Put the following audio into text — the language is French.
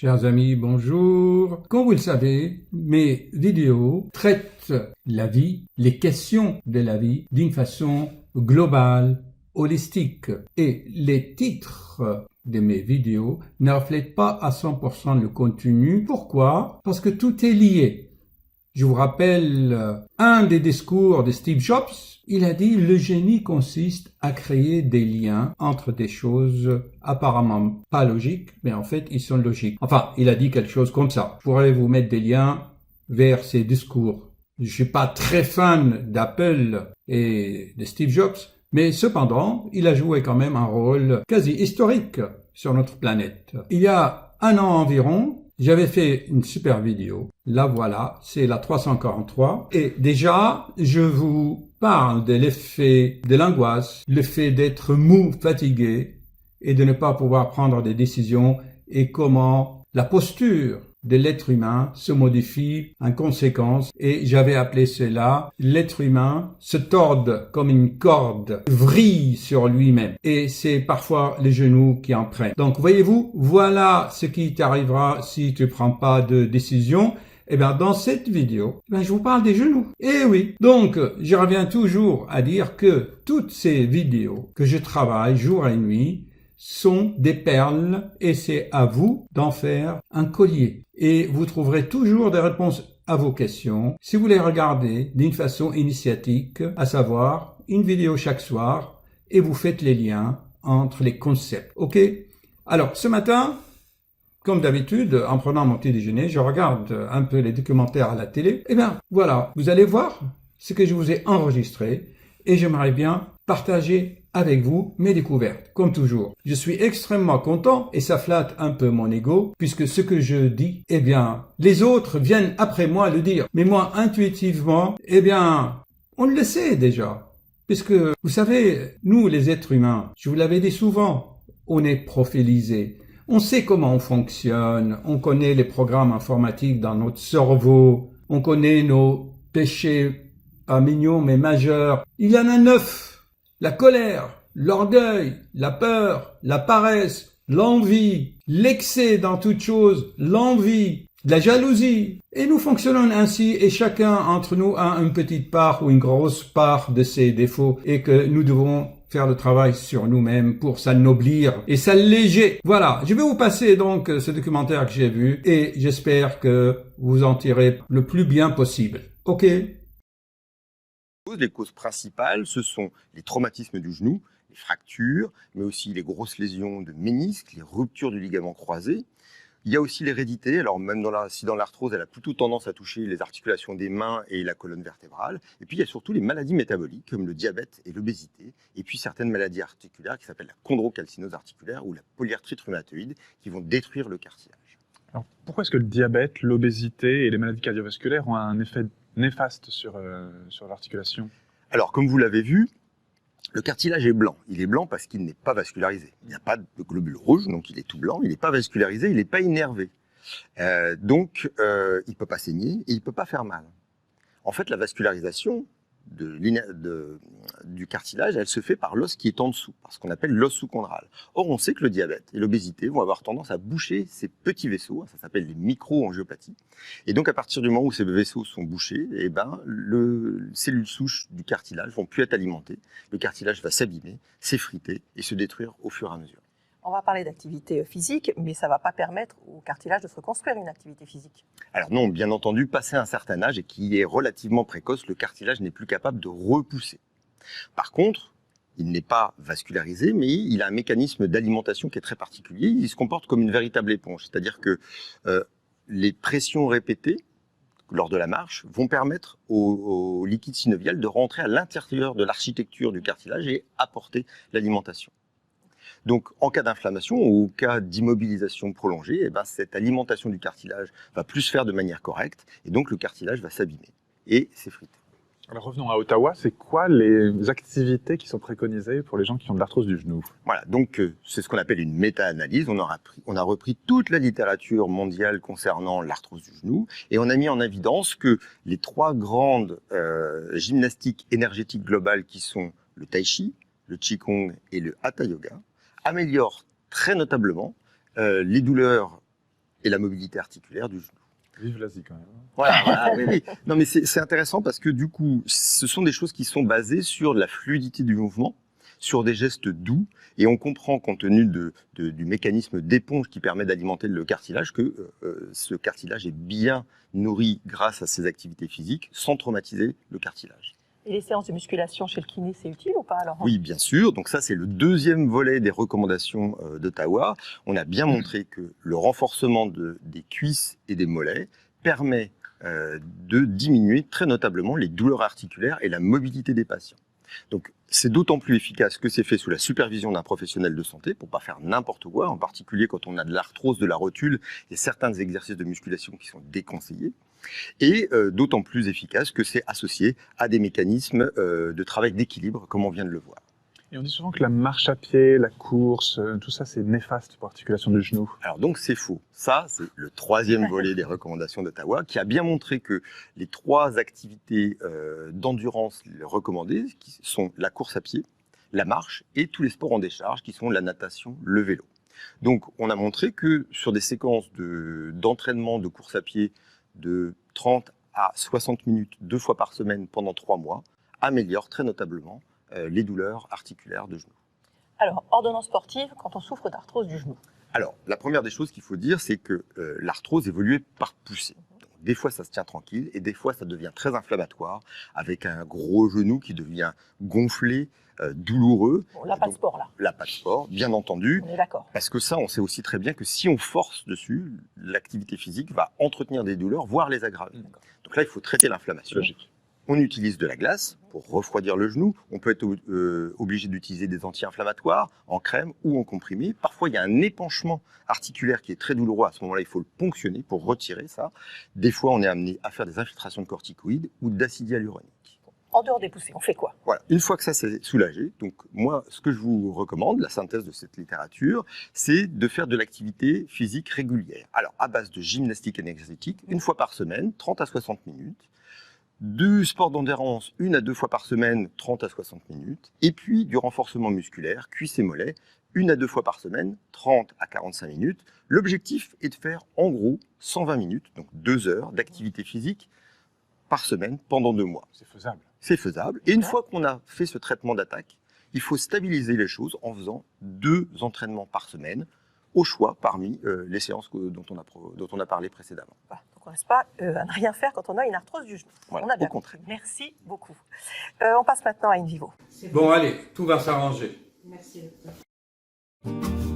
Chers amis, bonjour. Comme vous le savez, mes vidéos traitent la vie, les questions de la vie d'une façon globale, holistique. Et les titres de mes vidéos ne reflètent pas à 100% le contenu. Pourquoi? Parce que tout est lié. Je vous rappelle un des discours de Steve Jobs. Il a dit « Le génie consiste à créer des liens entre des choses apparemment pas logiques, mais en fait, ils sont logiques. » Enfin, il a dit quelque chose comme ça. Je pourrais vous mettre des liens vers ses discours. Je suis pas très fan d'Apple et de Steve Jobs, mais cependant, il a joué quand même un rôle quasi historique sur notre planète. Il y a un an environ, j'avais fait une super vidéo. La voilà, c'est la 343. Et déjà, je vous parle de l'effet de l'angoisse, le fait d'être mou, fatigué et de ne pas pouvoir prendre des décisions et comment la posture de l'être humain se modifie en conséquence, et j'avais appelé cela l'être humain se torde comme une corde, vrille sur lui-même, et c'est parfois les genoux qui en prennent. Donc voyez-vous, voilà ce qui t'arrivera si tu prends pas de décision. Eh bien, dans cette vidéo, je vous parle des genoux. Eh oui. Donc, je reviens toujours à dire que toutes ces vidéos que je travaille jour et nuit sont des perles et c'est à vous d'en faire un collier. Et vous trouverez toujours des réponses à vos questions si vous les regardez d'une façon initiatique, à savoir une vidéo chaque soir et vous faites les liens entre les concepts. Ok? Alors, ce matin, comme d'habitude, en prenant mon petit déjeuner, je regarde un peu les documentaires à la télé. Eh bien, voilà, vous allez voir ce que je vous ai enregistré et j'aimerais bien partager avec vous mes découvertes, comme toujours. Je suis extrêmement content et ça flatte un peu mon ego puisque ce que je dis, eh bien, les autres viennent après moi le dire. Mais moi, intuitivement, eh bien, on le sait déjà. Puisque, vous savez, nous les êtres humains, je vous l'avais dit souvent, on est profilisés. On sait comment on fonctionne, on connaît les programmes informatiques dans notre cerveau, on connaît nos péchés, pas mignons mais majeurs. Il y en a 9. La colère, l'orgueil, la peur, la paresse, l'envie, l'excès dans toute chose, l'envie, la jalousie. Et nous fonctionnons ainsi et chacun entre nous a une petite part ou une grosse part de ces défauts et que nous devons faire le travail sur nous-mêmes pour s'annoblir et s'alléger. Voilà, je vais vous passer donc ce documentaire que j'ai vu et j'espère que vous en tirez le plus bien possible. Ok? Les causes principales, ce sont les traumatismes du genou, les fractures, mais aussi les grosses lésions de ménisque, les ruptures du ligament croisé. Il y a aussi l'hérédité. Alors même si dans l'arthrose, elle a plutôt tendance à toucher les articulations des mains et la colonne vertébrale. Et puis il y a surtout les maladies métaboliques comme le diabète et l'obésité. Et puis certaines maladies articulaires qui s'appellent la chondrocalcinose articulaire ou la polyarthrite rhumatoïde qui vont détruire le cartilage. Alors pourquoi est-ce que le diabète, l'obésité et les maladies cardiovasculaires ont un effet néfaste sur l'articulation? Alors comme vous l'avez vu, le cartilage est blanc. Il est blanc parce qu'il n'est pas vascularisé. Il n'y a pas de globules rouges, donc il est tout blanc. Il n'est pas vascularisé, il n'est pas innervé. Donc, il ne peut pas saigner et il ne peut pas faire mal. En fait, la vascularisation du cartilage, elle se fait par l'os qui est en dessous, par ce qu'on appelle l'os sous-chondral. Or, on sait que le diabète et l'obésité vont avoir tendance à boucher ces petits vaisseaux, ça s'appelle les micro-angiopathies. Et donc, à partir du moment où ces vaisseaux sont bouchés, eh ben, les cellules souches du cartilage vont plus être alimentées. Le cartilage va s'abîmer, s'effriter et se détruire au fur et à mesure. On va parler d'activité physique, mais ça ne va pas permettre au cartilage de se reconstruire une activité physique. Alors non, bien entendu, passé un certain âge et qui est relativement précoce, le cartilage n'est plus capable de repousser. Par contre, il n'est pas vascularisé, mais il a un mécanisme d'alimentation qui est très particulier. Il se comporte comme une véritable éponge, c'est-à-dire que les pressions répétées lors de la marche vont permettre au liquide synovial de rentrer à l'intérieur de l'architecture du cartilage et apporter l'alimentation. Donc, en cas d'inflammation ou au cas d'immobilisation prolongée, eh ben, cette alimentation du cartilage va plus se faire de manière correcte et donc le cartilage va s'abîmer et s'effriter. Alors revenons à Ottawa, c'est quoi les activités qui sont préconisées pour les gens qui ont de l'arthrose du genou? Voilà, donc c'est ce qu'on appelle une méta-analyse. On a repris toute la littérature mondiale concernant l'arthrose du genou et on a mis en évidence que les 3 grandes gymnastiques énergétiques globales qui sont le tai chi, le qigong et le hatha yoga améliore très notablement les douleurs et la mobilité articulaire du genou. Vive l'Asie quand même. Voilà, oui, oui. Non, mais c'est intéressant parce que du coup, ce sont des choses qui sont basées sur la fluidité du mouvement, sur des gestes doux, et on comprend, compte tenu du mécanisme d'éponge qui permet d'alimenter le cartilage, que ce cartilage est bien nourri grâce à ces activités physiques, sans traumatiser le cartilage. Et les séances de musculation chez le kiné, c'est utile ou pas alors? Oui, bien sûr. Donc ça, c'est le deuxième volet des recommandations d'Ottawa. On a bien montré que le renforcement des cuisses et des mollets permet de diminuer très notablement les douleurs articulaires et la mobilité des patients. Donc c'est d'autant plus efficace que c'est fait sous la supervision d'un professionnel de santé pour pas faire n'importe quoi, en particulier quand on a de l'arthrose de la rotule et certains exercices de musculation qui sont déconseillés. Et d'autant plus efficace que c'est associé à des mécanismes de travail d'équilibre, comme on vient de le voir. Et on dit souvent que la marche à pied, la course, tout ça c'est néfaste pour l'articulation du genou. Alors donc c'est faux. Ça, c'est le troisième volet des recommandations d'Ottawa, qui a bien montré que les 3 activités d'endurance recommandées, qui sont la course à pied, la marche et tous les sports en décharge, qui sont la natation, le vélo. Donc on a montré que sur des séquences d'entraînement de course à pied de 30 à 60 minutes 2 fois par semaine pendant 3 mois, améliore très notablement les douleurs articulaires de genou. Alors, ordonnance sportive quand on souffre d'arthrose du genou. Alors, la première des choses qu'il faut dire, c'est que l'arthrose évolue par poussée. Donc, des fois, ça se tient tranquille et des fois, ça devient très inflammatoire avec un gros genou qui devient gonflé, douloureux. Bon, là, pas de sport, là. Là, pas de sport, bien entendu. On est d'accord. Parce que ça, on sait aussi très bien que si on force dessus, l'activité physique va entretenir des douleurs, voire les aggraver. Donc là, il faut traiter l'inflammation. Logique. On utilise de la glace pour refroidir le genou. On peut être obligé d'utiliser des anti-inflammatoires en crème ou en comprimé. Parfois, il y a un épanchement articulaire qui est très douloureux. À ce moment-là, il faut le ponctionner pour retirer ça. Des fois, on est amené à faire des infiltrations de corticoïdes ou d'acide hyaluronique. En dehors des poussées, on fait quoi? Voilà. Une fois que ça s'est soulagé, donc moi, ce que je vous recommande, la synthèse de cette littérature, c'est de faire de l'activité physique régulière. Alors, à base de gymnastique énergétique, 1 fois par semaine, 30 à 60 minutes. Du sport d'endurance 1 à 2 fois par semaine, 30 à 60 minutes. Et puis du renforcement musculaire, cuisses et mollets, 1 à 2 fois par semaine, 30 à 45 minutes. L'objectif est de faire en gros 120 minutes, donc 2 heures d'activité physique par semaine pendant 2 mois. C'est faisable. C'est faisable. Et une fois qu'on a fait ce traitement d'attaque, il faut stabiliser les choses en faisant 2 entraînements par semaine, au choix parmi les séances dont on a parlé précédemment. Voilà. Donc on ne reste pas à ne rien faire quand on a une arthrose du genou. Voilà, On a bien au contraire. compris. Merci beaucoup. On passe maintenant à In Vivo. Bon, allez, tout va s'arranger. Merci, docteur.